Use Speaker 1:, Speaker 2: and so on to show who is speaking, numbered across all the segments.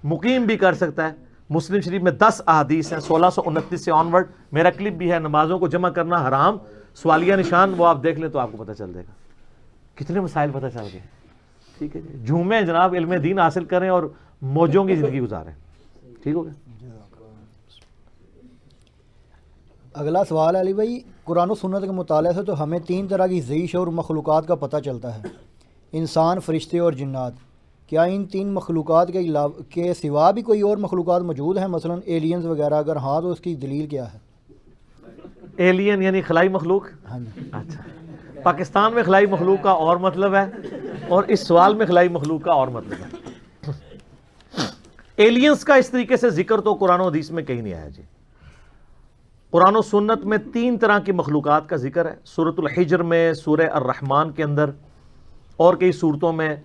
Speaker 1: مقیم بھی کر سکتا ہے. مسلم شریف میں 10 احادیث ہیں 1629 سے آنورڈ. میرا کلپ بھی ہے نمازوں کو جمع کرنا حرام سوالیہ نشان, وہ آپ دیکھ لیں تو آپ کو پتہ چل جائے گا. کتنے مسائل پتہ چل گئے. ٹھیک ہے جی, جھومیں جناب, علم دین حاصل کریں اور موجوں کی زندگی گزاریں. ٹھیک ہو گیا.
Speaker 2: اگلا سوال ہے علی بھائی, قرآن و سنت کے مطالعے سے تو ہمیں 3 طرح کی ذی شعور مخلوقات کا پتہ چلتا ہے, انسان, فرشتے اور جنات. کیا ان 3 مخلوقات کے سوا بھی کوئی اور مخلوقات موجود ہیں, مثلا ایلینز وغیرہ؟ اگر ہاں تو اس کی دلیل کیا ہے؟
Speaker 1: ایلین یعنی خلائی مخلوق.
Speaker 2: ہاں جی.
Speaker 1: اچھا, پاکستان میں خلائی مخلوق کا اور مطلب ہے اور اس سوال میں خلائی مخلوق کا اور مطلب ہے. ایلینز کا اس طریقے سے ذکر تو قرآن و حدیث میں کہیں نہیں آیا جی. قرآن و سنت میں 3 طرح کی مخلوقات کا ذکر ہے. سورۃ الحجر میں, سورہ الرحمن کے اندر اور کئی صورتوں میں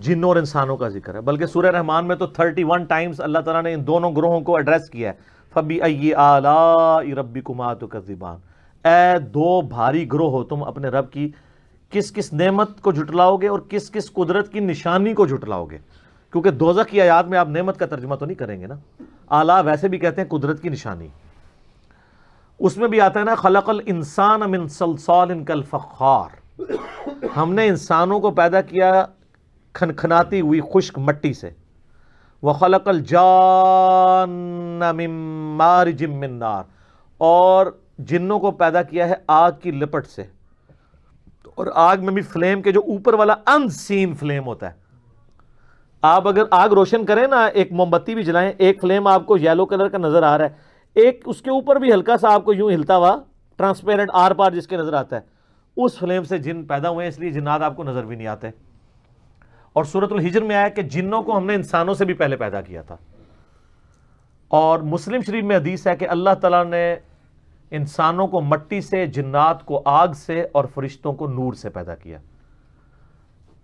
Speaker 1: جنوں اور انسانوں کا ذکر ہے. بلکہ سورہ رحمان میں تو 31 ٹائمز اللہ تعالیٰ نے ان دونوں گروہوں کو ایڈریس کیا ہے. فَبِأَيِّ آلَاءِ رَبِّكُمَا تُكَذِّبَانِ, اے 2 بھاری گروہ ہو تم اپنے رب کی کس کس نعمت کو جھٹلاؤ گے اور کس کس قدرت کی نشانی کو جھٹلاؤ گے. کیونکہ دوزخ کی آیات میں آپ نعمت کا ترجمہ تو نہیں کریں گے نا. آلہ ویسے بھی کہتے ہیں قدرت کی نشانی. اس میں بھی آتا ہے نا, خلق الانسان من صلصال کالفخار, ہم نے انسانوں کو پیدا کیا کھنکھناتی ہوئی خشک مٹی سے. وخلق الجان من مارج من نار, اور جنوں کو پیدا کیا ہے آگ کی لپٹ سے. اور آگ میں بھی فلیم کے جو اوپر والا ان سین فلیم ہوتا ہے. آپ اگر آگ روشن کریں نا, ایک موم بتی بھی جلائیں, ایک فلیم آپ کو یلو کلر کا نظر آ رہا ہے, ایک اس کے اوپر بھی ہلکا سا آپ کو یوں ہلتا ہوا ٹرانسپیرنٹ آر پار جس کے نظر آتا ہے, اس فلیم سے جن پیدا ہوئے ہیں, اس لیے جنات آپ کو نظر بھی نہیں آتے. اور سورۃ الحجر میں آیا کہ جنوں کو ہم نے انسانوں سے بھی پہلے پیدا کیا تھا. اور مسلم شریف میں حدیث ہے کہ اللہ تعالیٰ نے انسانوں کو مٹی سے, جنات کو آگ سے اور فرشتوں کو نور سے پیدا کیا.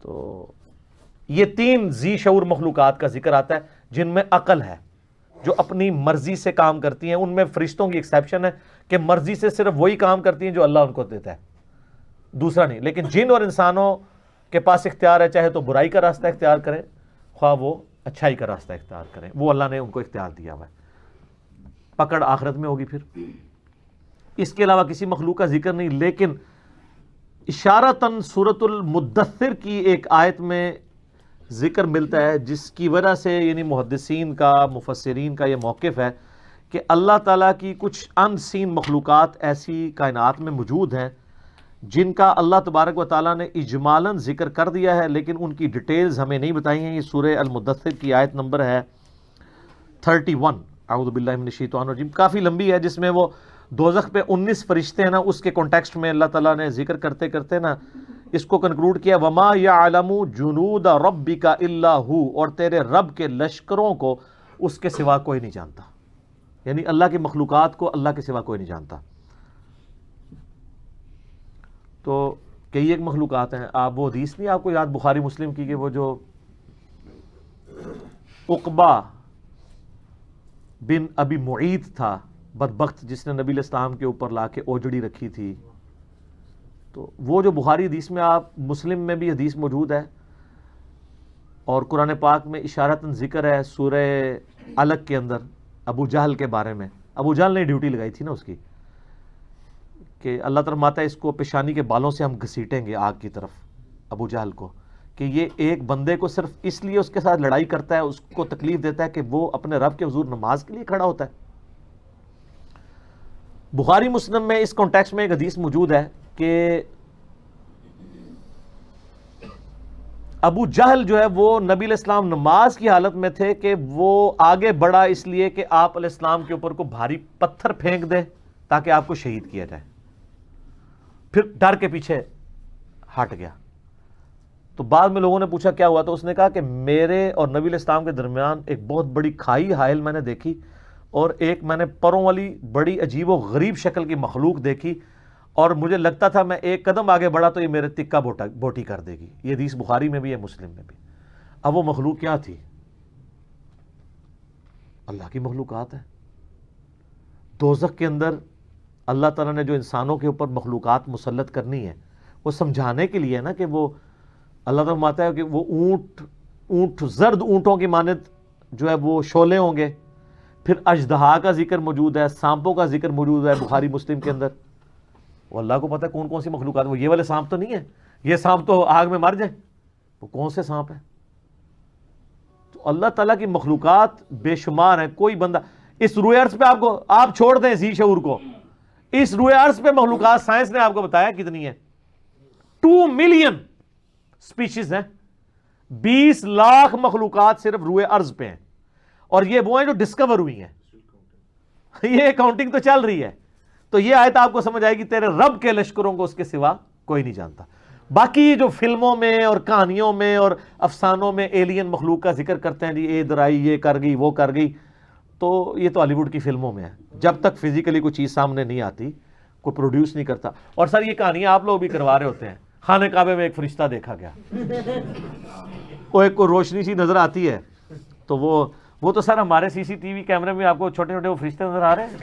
Speaker 1: تو یہ 3 ذی شعور مخلوقات کا ذکر آتا ہے جن میں عقل ہے, جو اپنی مرضی سے کام کرتی ہیں. ان میں فرشتوں کی ایکسیپشن ہے کہ مرضی سے صرف وہی کام کرتی ہیں جو اللہ ان کو دیتا ہے, دوسرا نہیں. لیکن جن اور انسانوں کے پاس اختیار ہے, چاہے تو برائی کا راستہ اختیار کریں, خواہ وہ اچھائی کا راستہ اختیار کریں, وہ اللہ نے ان کو اختیار دیا ہوا ہے. پکڑ آخرت میں ہوگی پھر. اس کے علاوہ کسی مخلوق کا ذکر نہیں. لیکن اشارتاً سورۃ المدثر کی ایک آیت میں ذکر ملتا ہے, جس کی وجہ سے یعنی محدثین کا, مفسرین کا یہ موقف ہے کہ اللہ تعالیٰ کی کچھ ان سین مخلوقات ایسی کائنات میں موجود ہیں جن کا اللہ تبارک و تعالیٰ نے اجمالاً ذکر کر دیا ہے, لیکن ان کی ڈیٹیلز ہمیں نہیں بتائی ہیں. یہ سورہ المدثر کی آیت نمبر ہے 31, اعوذ باللہ من الشیطان الرجیم. کافی لمبی ہے, جس میں وہ دوزخ پہ 19 فرشتے ہیں نا, اس کے کانٹیکسٹ میں اللہ تعالیٰ نے ذکر کرتے کرتے نا اس کو کنکلوڈ کیا, وما یعلم جنود ربک الا ہو, اور تیرے رب کے لشکروں کو اس کے سوا کوئی نہیں جانتا. یعنی اللہ کی مخلوقات کو اللہ کے سوا کوئی نہیں جانتا. تو کئی ایک مخلوقات ہیں. آپ وہ حدیث نہیں آپ کو یاد بخاری مسلم کی, کہ وہ جو عقبہ بن ابی معیط تھا بدبخت, جس نے نبی علیہ السلام کے اوپر لا کے اوجڑی رکھی تھی, تو وہ جو بخاری حدیث میں, آپ مسلم میں بھی حدیث موجود ہے اور قرآن پاک میں اشارتاً ذکر ہے سورہ علق کے اندر ابو جہل کے بارے میں. ابو جہل نے ڈیوٹی لگائی تھی نا اس کی, کہ اللہ تعالیٰ ماتا ہے اس کو پیشانی کے بالوں سے ہم گھسیٹیں گے آگ کی طرف, ابو جہل کو, کہ یہ ایک بندے کو صرف اس لیے اس کے ساتھ لڑائی کرتا ہے, اس کو تکلیف دیتا ہے کہ وہ اپنے رب کے حضور نماز کے لیے کھڑا ہوتا ہے. بخاری مسلم میں اس کانٹیکسٹ میں ایک حدیث موجود ہے کہ ابو جہل جو ہے وہ نبی علیہ السلام نماز کی حالت میں تھے کہ وہ آگے بڑھا اس لیے کہ آپ علیہ السلام کے اوپر کو بھاری پتھر پھینک دے تاکہ آپ کو شہید کیا جائے, پھر ڈر کے پیچھے ہٹ گیا. تو بعد میں لوگوں نے پوچھا کیا ہوا, تو اس نے کہا کہ میرے اور نبی علیہ السلام کے درمیان ایک بہت بڑی کھائی حائل میں نے دیکھی, اور ایک میں نے پروں والی بڑی عجیب و غریب شکل کی مخلوق دیکھی, اور مجھے لگتا تھا میں ایک قدم آگے بڑھا تو یہ میرے تکہ بوٹی کر دے گی. یہ حدیث بخاری میں بھی ہے, مسلم میں بھی. اب وہ مخلوق کیا تھی؟ اللہ کی مخلوقات ہے. دوزخ کے اندر اللہ تعالیٰ نے جو انسانوں کے اوپر مخلوقات مسلط کرنی ہے, وہ سمجھانے کے لیے نا, کہ وہ اللہ تعالیٰ ماتا ہے کہ وہ اونٹ زرد اونٹوں کی مانند جو ہے وہ شعلے ہوں گے، پھر اژدہا کا ذکر موجود ہے، سانپوں کا ذکر موجود ہے بخاری مسلم کے اندر. وہ اللہ کو پتہ ہے کون کون سی مخلوقات. وہ یہ والے سانپ تو نہیں ہے، یہ سانپ تو آگ میں مر جائیں. وہ کون سے سانپ ہیں؟ تو اللہ تعالیٰ کی مخلوقات بے شمار ہیں. کوئی بندہ اس روئے ارض پہ آپ چھوڑ دیں ذی شعور کو، اس روئے ارض پہ مخلوقات سائنس نے آپ کو بتایا کتنی ہے. 2 ملین سپیشیز ہیں، 20 لاکھ مخلوقات صرف روئے ارض پہ ہیں. اور یہ وہ ہیں جو ڈسکور ہوئی ہیں. یہ کاؤنٹنگ تو چل رہی ہے. تو یہ آیت آپ کو سمجھ آئے گی تیرے رب کے لشکروں کو اس کے سوا کوئی نہیں جانتا. باقی جو فلموں میں اور کہانیوں میں اور افسانوں میں ایلین مخلوق کا ذکر کرتے ہیں، جی ادھر آئی، یہ کر گئی، وہ کر گئی، تو یہ تو ہالی ووڈ کی فلموں میں ہے. جب تک فزیکلی کوئی چیز سامنے نہیں آتی کوئی پروڈیوس نہیں کرتا. اور سر یہ کہانیاں آپ لوگ بھی کروا رہے ہوتے ہیں. خانہ کعبے میں ایک فرشتہ دیکھا گیا، وہ ایک کو روشنی سی نظر آتی ہے، تو وہ تو سر ہمارے سی سی ٹی وی کیمرے میں آپ کو چھوٹے چھوٹے وہ فرشتے نظر آ رہے ہیں.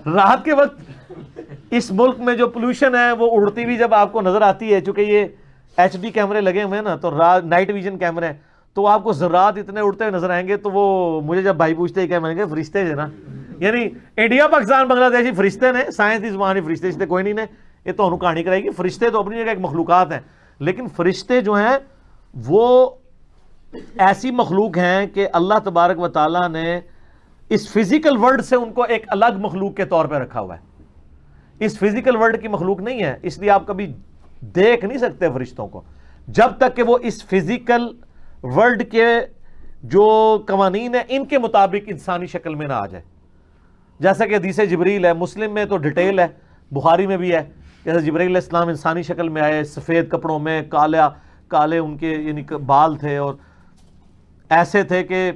Speaker 1: رات کے وقت اس ملک میں جو پولوشن ہے وہ اڑتی بھی جب آپ کو نظر آتی ہے، چونکہ یہ ایچ ڈی کیمرے لگے ہوئے ہیں نا، تو نائٹ ویژن کیمرے ہیں، تو آپ کو ذرات اتنے اڑتے ہوئے نظر آئیں گے. تو وہ مجھے جب بھائی پوچھتے ہیں کیا میں نے کہا فرشتے ہیں نا، یعنی انڈیا پاکستان بنگلہ دیش فرشتے نے، سائنس دی زبان فرشتے کوئی نہیں نے. یہ تو انہوں کہانی کرائے گی. فرشتے تو اپنی جگہ ایک مخلوقات ہیں، لیکن فرشتے جو ہیں وہ ایسی مخلوق ہیں کہ اللہ تبارک و تعالیٰ نے اس فزیکل ورلڈ سے ان کو ایک الگ مخلوق کے طور پہ رکھا ہوا ہے. اس فزیکل ورلڈ کی مخلوق نہیں ہے، اس لیے آپ کبھی دیکھ نہیں سکتے فرشتوں کو جب تک کہ وہ اس فزیکل ورلڈ کے جو قوانین ہیں ان کے مطابق انسانی شکل میں نہ آ جائے. جیسا کہ حدیث جبریل ہے، مسلم میں تو ڈیٹیل ہے، بخاری میں بھی ہے، جیسے جبریل علیہ السلام انسانی شکل میں آئے، سفید کپڑوں میں، کالے ان کے یعنی بال تھے، اور ایسے تھے کہ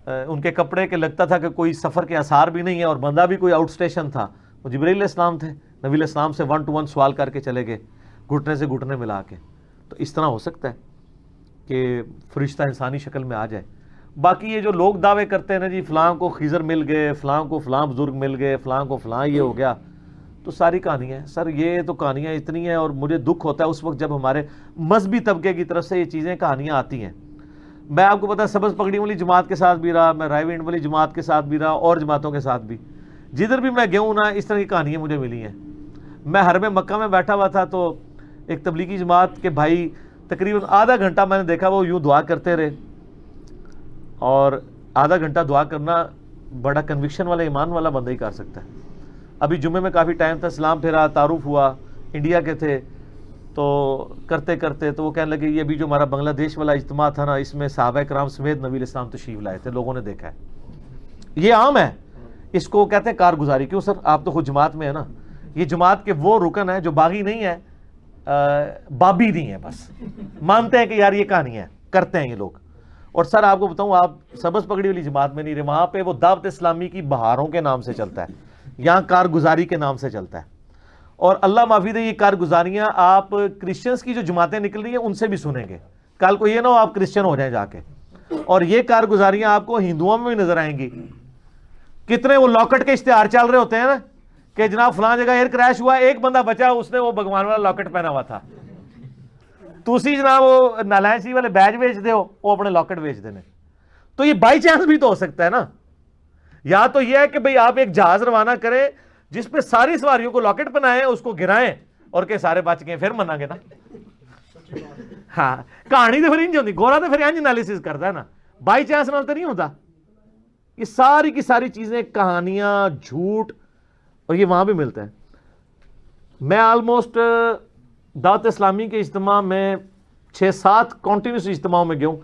Speaker 1: ان کے کپڑے کے لگتا تھا کہ کوئی سفر کے آثار بھی نہیں ہے، اور بندہ بھی کوئی آؤٹ اسٹیشن تھا. وہ جبریل علیہ السلام تھے. نبی علیہ السلام سے 1 to 1 سوال کر کے چلے گئے، گھٹنے سے گھٹنے ملا کے. تو اس طرح ہو سکتا ہے کہ فرشتہ انسانی شکل میں آ جائے. باقی یہ جو لوگ دعوے کرتے ہیں نا جی فلاں کو خضر مل گئے، فلاں کو فلاں بزرگ مل گئے، فلاں کو فلاں یہ ہو گیا، تو ساری کہانیاں ہیں سر. یہ تو کہانیاں اتنی ہیں، اور مجھے دکھ ہوتا ہے اس وقت جب ہمارے مذہبی طبقے کی طرف سے یہ چیزیں کہانیاں آتی ہیں. میں آپ کو پتا ہے سبز پگڑی والی جماعت کے ساتھ بھی رہا، میں رائے وینڈ والی جماعت کے ساتھ بھی رہا، اور جماعتوں کے ساتھ بھی، جدھر بھی میں گیا ہوں نا اس طرح کی کہانیاں مجھے ملی ہیں. میں حرم مکہ میں بیٹھا ہوا تھا، تو ایک تبلیغی جماعت کے بھائی تقریباً آدھا گھنٹہ میں نے دیکھا وہ یوں دعا کرتے رہے. اور آدھا گھنٹہ دعا کرنا بڑا کنوکشن والا ایمان والا بندہ ہی کر سکتا ہے. ابھی جمعے میں کافی ٹائم تھا، سلام پھیرا، تعارف ہوا، انڈیا کے تھے، تو کرتے کرتے تو وہ کہنے لگے یہ بھی جو ہمارا بنگلہ دیش والا اجتماع تھا نا، اس میں صحابہ کرام سمیت نبی علیہ السلام تشریف لائے تھے، لوگوں نے دیکھا ہے. یہ عام ہے، اس کو کہتے ہیں کارگزاری. کیوں سر؟ آپ تو خود جماعت میں ہے نا. یہ جماعت کے وہ رکن ہیں جو باغی نہیں ہے، بابی نہیں ہے، بس مانتے ہیں کہ یار یہ کہانی ہے، کرتے ہیں یہ لوگ. اور سر آپ کو بتاؤں، آپ سبز پگڑی والی جماعت میں نہیں رہے، وہاں پہ وہ دعوت اسلامی کی بہاروں کے نام سے چلتا ہے، یہاں کارگزاری کے نام سے چلتا ہے. اور اللہ معافی دے، یہ کارگزاریاں آپ کرسچنز کی جو جماعتیں نکل رہی ہیں ان سے بھی سنیں گے. کل کو یہ نہ ہو آپ کرسچن ہو جائیں جا کے. اور یہ کارگزاریاں آپ کو ہندوؤں میں بھی نظر آئیں گی. کتنے وہ لاکٹ کے اشتہار چل رہے ہوتے ہیں نا کہ جناب فلاں جگہ ایئر کریش ہوا، ایک بندہ بچا، اس نے وہ بھگوان والا لاکٹ پہنا ہوا تھا. تسی جناب وہ نالائن سی والے بیج بیچ دے ہو، وہ اپنے لاکٹ بیچ دینے. تو یہ بائی چانس بھی تو ہو سکتا ہے نا. یا تو یہ ہے کہ بھئی آپ ایک جہاز روانہ کریں جس پہ ساری سواریوں کو لاکٹ پہنائیں، اس کو گرائیں، اور کہ سارے بچ گئے، پھر منیں گے نا. ہاں کہانی تو پھر انج ہوتی، گورا تو پھر انج انالیسس کرتا ہے نا، بائی چانس نال تو نہیں ہوتا. یہ ساری کی ساری چیزیں کہانیاں، جھوٹ، اور یہ وہاں بھی ملتا ہے. میں آلموسٹ دعوت اسلامی کے اجتماع میں 6-7 کنٹینیوس اجتماعوں میں گیا ہوں.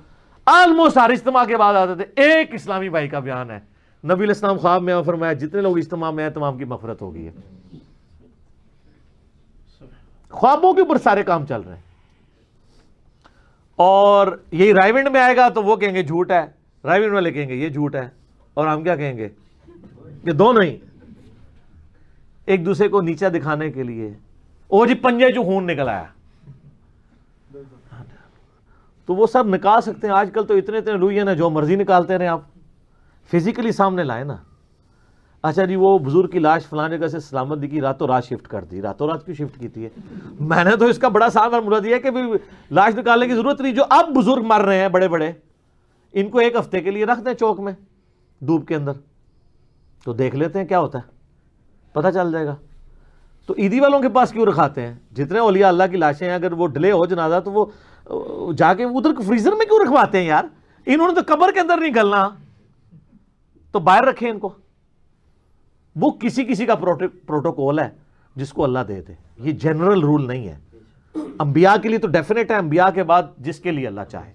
Speaker 1: آلموسٹ ہر اجتماع کے بعد آتے تھے ایک اسلامی بھائی کا بیان ہے، نبی علیہ السلام خواب میں فرمایا جتنے لوگ اجتماع میں ہیں تمام کی مغفرت ہو گئی ہے. خوابوں کے اوپر سارے کام چل رہے ہیں. اور یہی رائے ونڈ میں آئے گا تو وہ کہیں گے جھوٹ ہے، رائے ونڈ والے کہیں گے یہ جھوٹ ہے، اور ہم کیا کہیں گے کہ دونوں ہی ایک دوسرے کو نیچا دکھانے کے لیے. او جی پنجے جو خون نکل آیا، تو وہ سب نکال سکتے ہیں. آج کل تو اتنے لوئین ہیں جو مرضی نکالتے رہے، آپ فزیکلی سامنے لائے نا. اچھا جی وہ بزرگ کی لاش فلاں جگہ سے سلامت کی راتوں رات شفٹ کر دی. راتوں رات کیوں شفٹ کی تھی؟ میں نے تو اس کا بڑا آسان فارمولہ دیا کہ لاش نکالنے کی ضرورت نہیں. جو اب بزرگ مر رہے ہیں بڑے بڑے, ان کو ایک ہفتے کے لیے رکھ دیں چوک میں دھوپ کے اندر, تو دیکھ لیتے ہیں کیا ہوتا ہے, پتہ چل جائے گا. تو عیدی والوں کے پاس کیوں رکھاتے ہیں؟ جتنے اولیاء اللہ کی لاشیں ہیں اگر وہ ڈلے ہو جنازہ تو وہ جا کے ادھر فریزر میں کیوں رکھواتے ہیں یار؟ انہوں نے تو قبر کے اندر نہیں گلنا, تو باہر رکھیں ان کو. وہ کسی کسی کا پروٹوکول ہے جس کو اللہ دے دے, یہ جنرل رول نہیں ہے. انبیاء کے لیے تو ڈیفینیٹ ہے, انبیاء کے بعد جس کے لیے اللہ چاہے.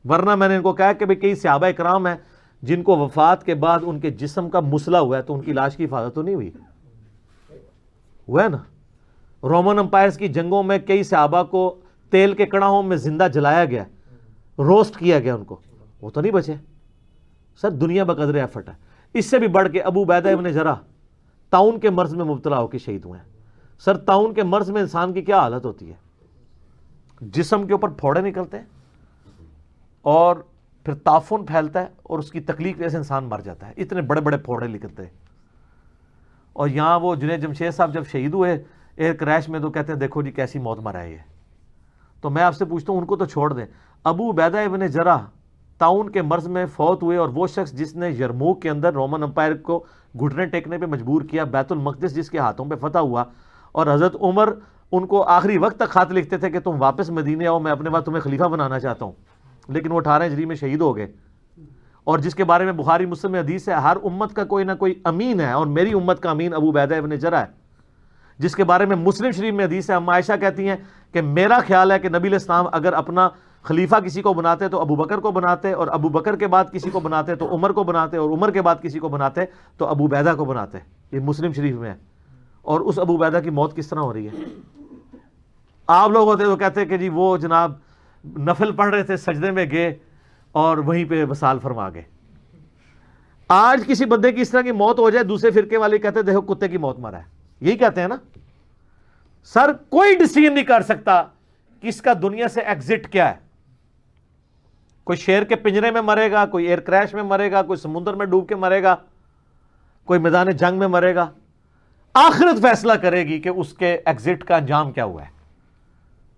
Speaker 1: ورنہ میں نے ان کو کہا کہ کئی صحابہ اکرام ہیں جن کو وفات کے بعد ان کے جسم کا مسئلہ ہوا ہے تو ان کی لاش کی حفاظت تو نہیں ہوئی, ہوا ہے نا. رومن امپائرز کی جنگوں میں کئی صحابہ کو تیل کے کڑاہوں میں زندہ جلایا گیا, روسٹ کیا گیا ان کو, وہ تو نہیں بچے. سر دنیا بقدر ایفرٹ ہے. اس سے بھی بڑھ کے ابو عبیدہ ابن جراح طاعون کے مرض میں مبتلا ہو کے شہید ہوئے ہیں. سر طاعون کے مرض میں انسان کی کیا حالت ہوتی ہے؟ جسم کے اوپر پھوڑے نکلتے ہیں اور پھر تعفن پھیلتا ہے اور اس کی تکلیف کی وجہ سے انسان مر جاتا ہے. اتنے بڑے بڑے پھوڑے نکلتے ہیں. اور یہاں وہ جنید جمشید صاحب جب شہید ہوئے ایئر کریش میں تو کہتے ہیں دیکھو جی کیسی موت مرا ہے یہ. تو میں آپ سے پوچھتا ہوں ان کو تو چھوڑ دیں. ابو عبیدہ ابن جراح طاعون کے مرض میں فوت ہوئے, اور وہ شخص جس نے یرموک کے اندر رومن امپائر کو گھٹنے ٹیکنے پہ مجبور کیا, بیت المقدس جس کے ہاتھوں پہ فتح ہوا, اور حضرت عمر ان کو آخری وقت تک خط لکھتے تھے کہ تم واپس مدینے آؤ, میں اپنے بعد تمہیں خلیفہ بنانا چاہتا ہوں, لیکن وہ 18 ہجری میں شہید ہو گئے. اور جس کے بارے میں بخاری مسلم میں حدیث ہے ہر امت کا کوئی نہ کوئی امین ہے, اور میری امت کا امین ابو عبیدہ ابن جراح ہے. جس کے بارے میں مسلم شریف میں حدیث ہے, ام عائشہ کہتی ہیں کہ میرا خیال ہے کہ نبی علیہ السلام اگر اپنا خلیفہ کسی کو بناتے تو ابو بکر کو بناتے, اور ابو بکر کے بعد کسی کو بناتے تو عمر کو بناتے, اور عمر کے بعد کسی کو بناتے تو ابو عبیدہ کو بناتے. یہ مسلم شریف میں ہے. اور اس ابو عبیدہ کی موت کس طرح ہو رہی ہے؟ آپ لوگ ہوتے تو کہتے کہ جی وہ جناب نفل پڑھ رہے تھے, سجدے میں گئے اور وہیں پہ وصال فرما گئے. آج کسی بندے کی اس طرح کی موت ہو جائے, دوسرے فرقے والے کہتے دیکھو کتے کی موت مرا ہے, یہی کہتے ہیں نا. سر کوئی ڈیسیژن نہیں کر سکتا کہ اس کا دنیا سے ایگزٹ کیا ہے. کوئی شیر کے پنجرے میں مرے گا, کوئی ایئر کریش میں مرے گا, کوئی سمندر میں ڈوب کے مرے گا, کوئی میدان جنگ میں مرے گا. آخرت فیصلہ کرے گی کہ اس کے ایگزٹ کا انجام کیا ہوا ہے.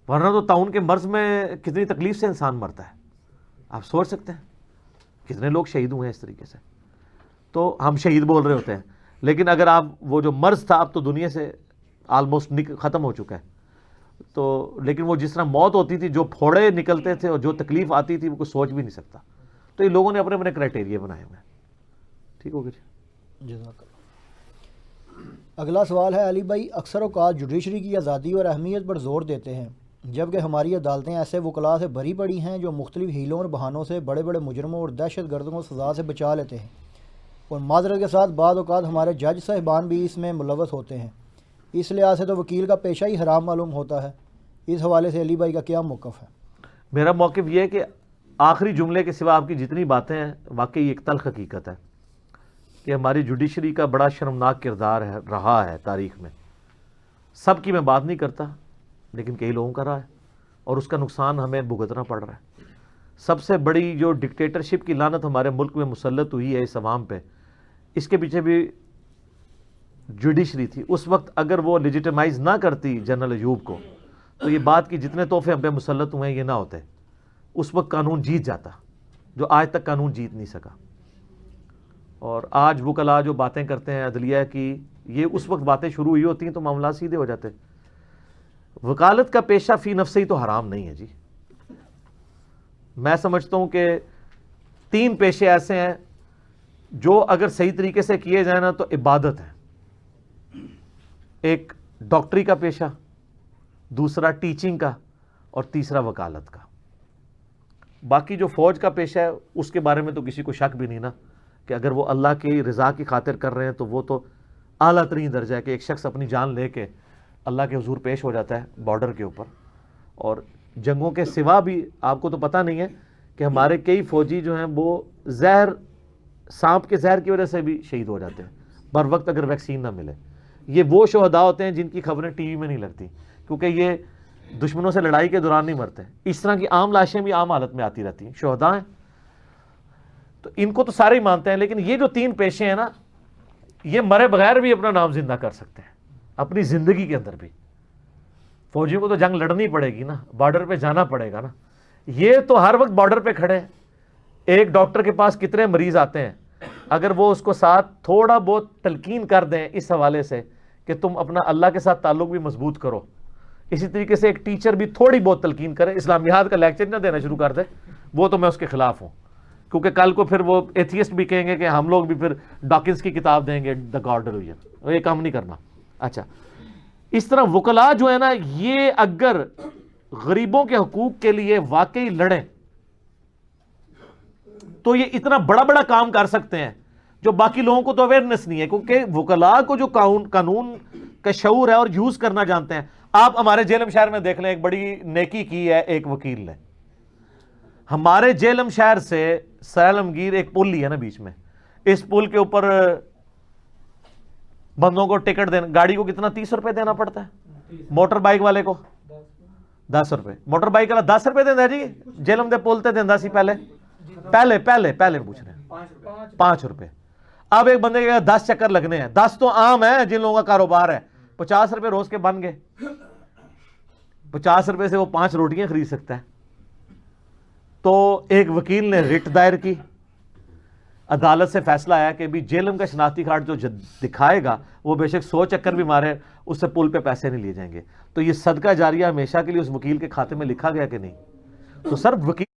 Speaker 1: ورنہ تو طاعون کے مرض میں کتنی تکلیف سے انسان مرتا ہے, آپ سوچ سکتے ہیں کتنے لوگ شہید ہوئے ہیں اس طریقے سے. تو ہم شہید بول رہے ہوتے ہیں, لیکن اگر آپ وہ جو مرض تھا اب تو دنیا سے آلموسٹ ختم ہو چکا ہے. تو لیکن وہ جس طرح موت ہوتی تھی, جو پھوڑے نکلتے تھے اور جو تکلیف آتی تھی وہ کوئی سوچ بھی نہیں سکتا. تو یہ لوگوں نے اپنے اپنے کرائٹیریا بنائے ہوئے ہیں. ٹھیک ہو گیا جی,
Speaker 2: جزاک اللہ. اگلا سوال ہے علی بھائی, اکثر اوقات جوڈیشری کی آزادی اور اہمیت پر زور دیتے ہیں, جبکہ ہماری عدالتیں ایسے وکلاء سے بھری پڑی ہیں جو مختلف ہیلوں اور بہانوں سے بڑے بڑے مجرموں اور دہشت گردوں کو سزا سے بچا لیتے ہیں, اور معذرت کے ساتھ بعض اوقات ہمارے جج صاحبان بھی اس میں ملوث ہوتے ہیں. اس لحاظ سے تو وکیل کا پیشہ ہی حرام معلوم ہوتا ہے. اس حوالے سے علی بھائی کا کیا موقف ہے؟
Speaker 1: میرا موقف یہ ہے کہ آخری جملے کے سوا آپ کی جتنی باتیں ہیں واقعی ایک تلخ حقیقت ہے کہ ہماری جوڈیشری کا بڑا شرمناک کردار ہے, رہا ہے تاریخ میں. سب کی میں بات نہیں کرتا, لیکن کئی لوگوں کا رہا ہے, اور اس کا نقصان ہمیں بھگتنا پڑ رہا ہے. سب سے بڑی جو ڈکٹیٹرشپ کی لعنت ہمارے ملک میں مسلط ہوئی ہے اس عوام پہ, اس کے پیچھے بھی جوڈیشری تھی. اس وقت اگر وہ لیجیٹمائز نہ کرتی جنرل ایوب کو تو یہ بات کہ جتنے تحفے ہم پہ مسلط ہوئے ہیں یہ نہ ہوتے. اس وقت قانون جیت جاتا, جو آج تک قانون جیت نہیں سکا. اور آج وکلاء جو باتیں کرتے ہیں عدلیہ کی, یہ اس وقت باتیں شروع ہوئی ہوتی ہیں تو معاملات سیدھے ہو جاتے. وکالت کا پیشہ فی نفس ہی تو حرام نہیں ہے جی. میں سمجھتا ہوں کہ 3 پیشے ایسے ہیں جو اگر صحیح طریقے سے کیے جائیں نا تو عبادت ہے. ایک ڈاکٹری کا پیشہ, دوسرا ٹیچنگ کا, اور تیسرا وکالت کا. باقی جو فوج کا پیشہ ہے اس کے بارے میں تو کسی کو شک بھی نہیں نا کہ اگر وہ اللہ کی رضا کی خاطر کر رہے ہیں تو وہ تو اعلیٰ ترین درجہ ہے کہ ایک شخص اپنی جان لے کے اللہ کے حضور پیش ہو جاتا ہے بارڈر کے اوپر. اور جنگوں کے سوا بھی آپ کو تو پتہ نہیں ہے کہ ہمارے کئی فوجی جو ہیں وہ سانپ کے زہر کی وجہ سے بھی شہید ہو جاتے ہیں بر وقت اگر ویکسین نہ ملے. یہ وہ شہداء ہوتے ہیں جن کی خبریں ٹی وی میں نہیں لگتی, کیونکہ یہ دشمنوں سے لڑائی کے دوران نہیں مرتے. اس طرح کی عام لاشیں بھی عام حالت میں آتی رہتی ہیں, شہداء ہیں. تو ان کو تو سارے ہی مانتے ہیں, لیکن یہ جو 3 پیشے ہیں نا, یہ مرے بغیر بھی اپنا نام زندہ کر سکتے ہیں اپنی زندگی کے اندر بھی. فوجیوں کو تو جنگ لڑنی پڑے گی نا, بارڈر پہ جانا پڑے گا نا. یہ تو ہر وقت بارڈر پہ کھڑے ہیں. ایک ڈاکٹر کے پاس کتنے مریض آتے ہیں, اگر وہ اس کو ساتھ تھوڑا بہت تلقین کر دیں اس حوالے سے کہ تم اپنا اللہ کے ساتھ تعلق بھی مضبوط کرو, اسی طریقے سے ایک ٹیچر بھی تھوڑی بہت تلقین کرے, اسلامیات کا لیکچر نہ دینا شروع کر دے, وہ تو میں اس کے خلاف ہوں. کیونکہ کل کو پھر وہ ایتھیسٹ بھی کہیں گے کہ ہم لوگ بھی پھر ڈاکنز کی کتاب دیں گے, دا گاڈ ڈیلوژن. یہ کام نہیں کرنا. اچھا, اس طرح وکلاء جو ہے نا, یہ اگر غریبوں کے حقوق کے لیے واقعی لڑیں تو یہ اتنا بڑا بڑا کام کر سکتے ہیں جو باقی لوگوں کو تو اویئرنس نہیں ہے, کیونکہ وکلاء کو جو قانون کا شعور ہے اور یوز کرنا جانتے ہیں. آپ ہمارے جیلم شہر میں دیکھ لیں, ایک بڑی نیکی کی ہے ایک وکیل نے. ہمارے جیلم شہر سے سیلمگیر ایک پل ہی ہے نا بیچ میں, اس پل کے اوپر بندوں کو ٹکٹ دینا, گاڑی کو کتنا 30 روپے دینا پڑتا ہے, موٹر بائک والے کو 10 روپے, موٹر بائک والا 10 روپے دینا جی. جیلم دے پول تے دینا سی پہلے پوچھ رہے ہیں 5 روپے. اب ایک بندے کے 10 چکر لگنے ہیں, 10 تو عام ہے جن لوگوں کا کاروبار ہے, 50 روپے روز کے بن گئے. 50 روپے سے وہ 5 روٹیاں خرید سکتا ہے. تو ایک وکیل نے رٹ دائر کی, عدالت سے فیصلہ آیا کہ بھی جیلم کا شناختی کارڈ جو دکھائے گا وہ بے شک 100 چکر بھی مارے اس سے پل پہ پیسے نہیں لیے جائیں گے. تو یہ صدقہ جاریہ ہمیشہ کے لیے اس وکیل کے کھاتے میں لکھا گیا کہ نہیں؟ تو سر وکیل